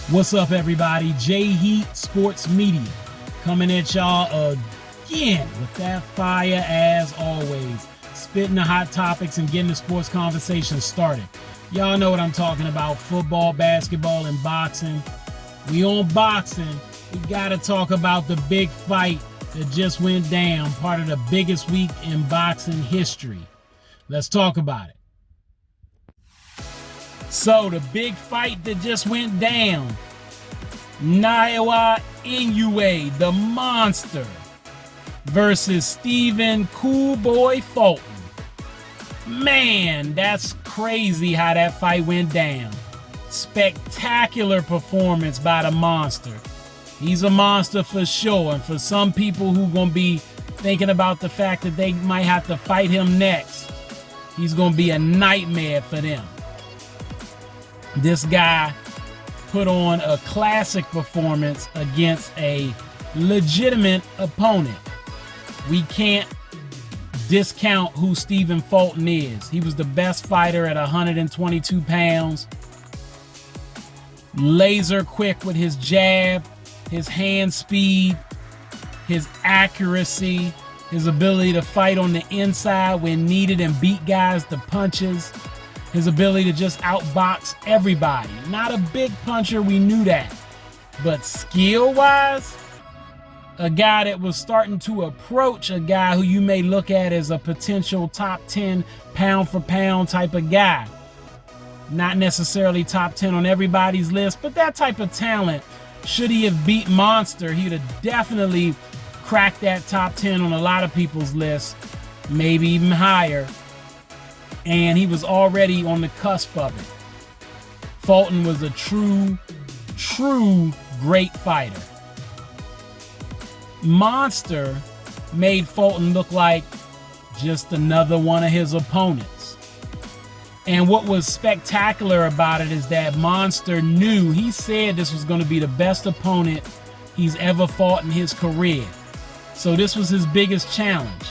What's up, everybody? J-Heat Sports Media coming at y'all again with that fire as always. Spitting the hot topics and getting the sports conversation started. Y'all know what I'm talking about. Football, basketball, and boxing. We on boxing. We got to talk about the big fight that just went down. Part of the biggest week in boxing history. Let's talk about it. So, the big fight that just went down. Naoya Inoue, the monster, versus Stephen Cool Boy Fulton. Man, that's crazy how that fight went down. Spectacular performance by the monster. He's a monster for sure. And for some people who going to be thinking about the fact that they might have to fight him next, he's going to be a nightmare for them. This guy put on a classic performance against a legitimate opponent. We can't discount who Stephen Fulton is. He was the best fighter at 122 pounds. Laser quick with his jab, his hand speed, his accuracy, his ability to fight on the inside when needed and beat guys to punches. His ability to just outbox everybody. Not a big puncher, we knew that. But skill-wise, a guy that was starting to approach a guy who you may look at as a potential top 10 pound-for-pound type of guy. Not necessarily top 10 on everybody's list, but that type of talent, should he have beat Monster, he would have definitely cracked that top 10 on a lot of people's lists, maybe even higher. And he was already on the cusp of it. Fulton was a true great fighter. Monster made Fulton look like just another one of his opponents. And what was spectacular about it is that Monster knew, he said this was going to be the best opponent he's ever fought in his career. So this was his biggest challenge.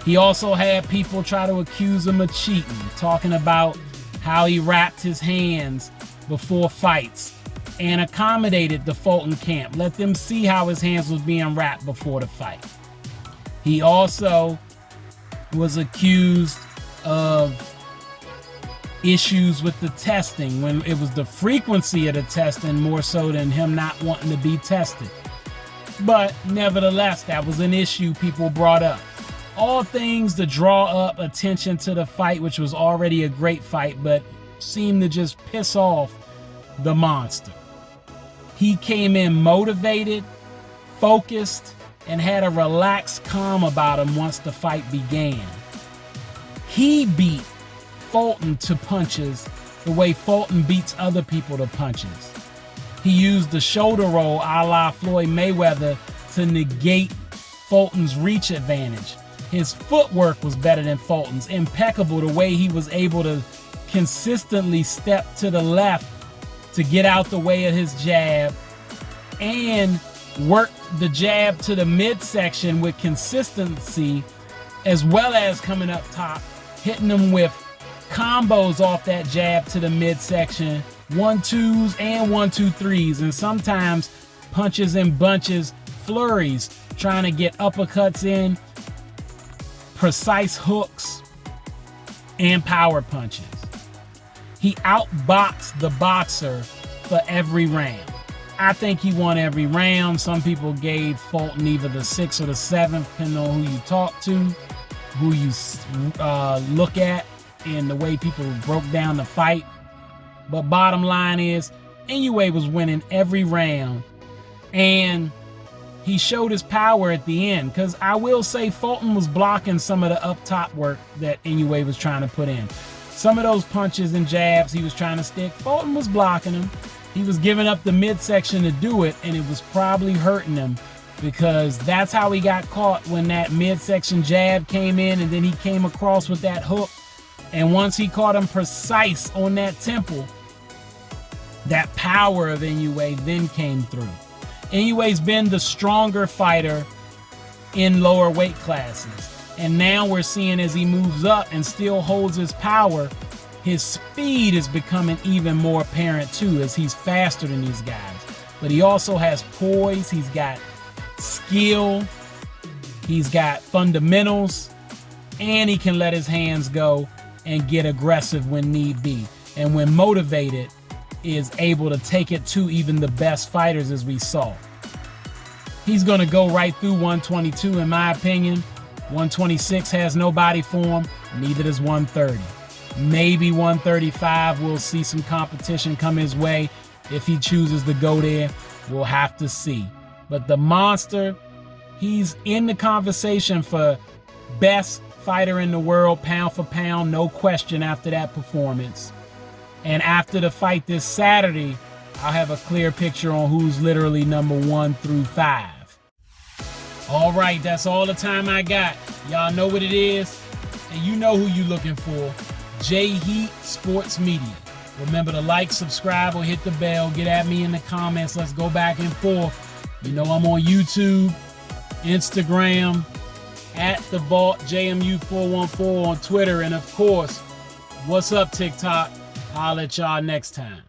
He also had people try to accuse him of cheating, talking about how he wrapped his hands before fights and accommodated the Fulton camp. Let them see how his hands was being wrapped before the fight. He also was accused of issues with the testing, when it was the frequency of the testing more so than him not wanting to be tested. But nevertheless, that was an issue people brought up. All things to draw up attention to the fight, which was already a great fight, but seemed to just piss off the monster. He came in motivated, focused, and had a relaxed calm about him once the fight began. He beat Fulton to punches the way Fulton beats other people to punches. He used the shoulder roll a la Floyd Mayweather to negate Fulton's reach advantage. His footwork was better than Fulton's, impeccable the way he was able to consistently step to the left to get out the way of his jab and work the jab to the midsection with consistency, as well as coming up top, hitting them with combos off that jab to the midsection, 1-2s and 1-2-3s, and sometimes punches in bunches, flurries, trying to get uppercuts in, precise hooks, and power punches. He outboxed the boxer for every round. I think he won every round. Some people gave Fulton either the 6th or the 7th, depending on who you talk to, who you look at, and the way people broke down the fight. But bottom line is, Inoue was winning every round, and he showed his power at the end, because I will say Fulton was blocking some of the up-top work that Inoue was trying to put in. Some of those punches and jabs he was trying to stick, Fulton was blocking them. He was giving up the midsection to do it, and it was probably hurting him, because that's how he got caught when that midsection jab came in, and then he came across with that hook. And once he caught him precise on that temple, that power of Inoue then came through. Inoue's been the stronger fighter in lower weight classes. And now we're seeing as he moves up and still holds his power, His speed is becoming even more apparent too, as he's faster than these guys. But he also has poise, he's got skill, he's got fundamentals, and he can let his hands go and get aggressive when need be. And when motivated, is able to take it to even the best fighters, as we saw. He's going to go right through 122 in my opinion. 126 has no body for him, neither does 130. Maybe 135, we'll see some competition come his way. If he chooses to go there, we'll have to see. But the monster, he's in the conversation for best fighter in the world, pound for pound, no question after that performance. And after the fight this Saturday, I'll have a clear picture on who's literally number 1 through 5. All right, that's all the time I got. Y'all know what it is, and you know who you looking for. J Heat Sports Media. Remember to like, subscribe, or hit the bell. Get at me in the comments. Let's go back and forth. You know I'm on YouTube, Instagram, at The Vault, JMU414 on Twitter, and of course, what's up TikTok? I'll let y'all next time.